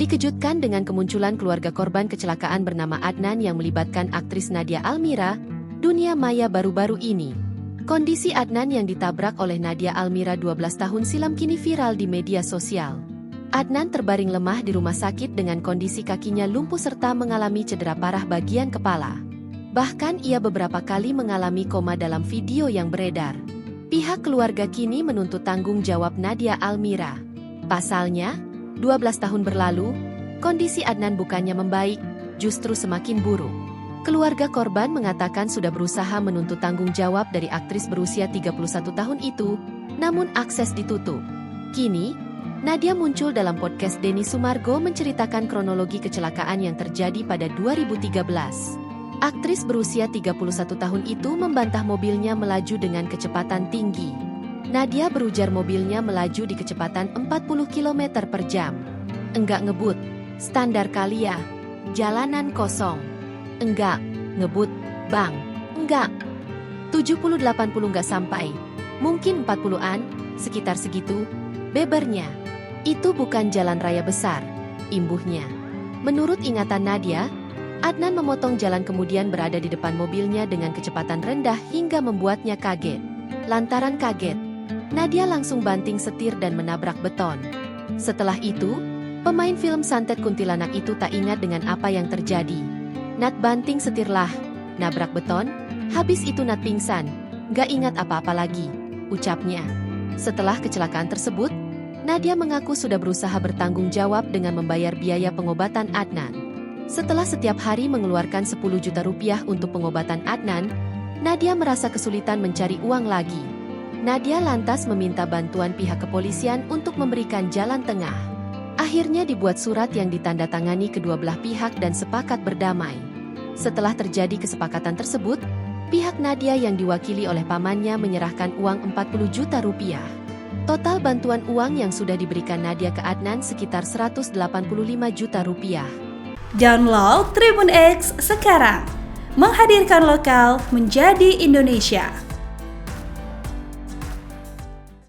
dikejutkan dengan kemunculan keluarga korban kecelakaan bernama Adnan yang melibatkan aktris Nadia Almira, dunia maya baru-baru ini. Kondisi Adnan yang ditabrak oleh Nadia Almira 12 tahun silam kini viral di media sosial. Adnan terbaring lemah di rumah sakit dengan kondisi kakinya lumpuh serta mengalami cedera parah bagian kepala. Bahkan ia beberapa kali mengalami koma dalam video yang beredar. Pihak keluarga kini menuntut tanggung jawab Nadia Almira. Pasalnya, 12 tahun berlalu, kondisi Adnan bukannya membaik, justru semakin buruk. Keluarga korban mengatakan sudah berusaha menuntut tanggung jawab dari aktris berusia 31 tahun itu, namun akses ditutup. Kini, Nadia muncul dalam podcast Denny Sumargo menceritakan kronologi kecelakaan yang terjadi pada 2013. Aktris berusia 31 tahun itu membantah mobilnya melaju dengan kecepatan tinggi. Nadia berujar mobilnya melaju di kecepatan 40 km per jam. Enggak ngebut, standar kali ya. Jalanan kosong. Enggak, ngebut, bang. Enggak. 70-80 enggak sampai. Mungkin 40-an, sekitar segitu. Bebernya. Itu bukan jalan raya besar, imbuhnya. Menurut ingatan Nadia, Adnan memotong jalan kemudian berada di depan mobilnya dengan kecepatan rendah hingga membuatnya kaget. Lantaran kaget, Nadia langsung banting setir dan menabrak beton. Setelah itu, pemain film santet kuntilanak itu tak ingat dengan apa yang terjadi. Nat banting setirlah, nabrak beton, habis itu Nat pingsan, gak ingat apa-apa lagi, ucapnya. Setelah kecelakaan tersebut, Nadia mengaku sudah berusaha bertanggung jawab dengan membayar biaya pengobatan Adnan. Setelah setiap hari mengeluarkan 10 juta rupiah untuk pengobatan Adnan, Nadia merasa kesulitan mencari uang lagi. Nadia lantas meminta bantuan pihak kepolisian untuk memberikan jalan tengah. Akhirnya dibuat surat yang ditandatangani kedua belah pihak dan sepakat berdamai. Setelah terjadi kesepakatan tersebut, pihak Nadia yang diwakili oleh pamannya menyerahkan uang 40 juta rupiah. Total bantuan uang yang sudah diberikan Nadia ke Adnan sekitar 185 juta rupiah. Download Tribun X sekarang, menghadirkan lokal menjadi Indonesia.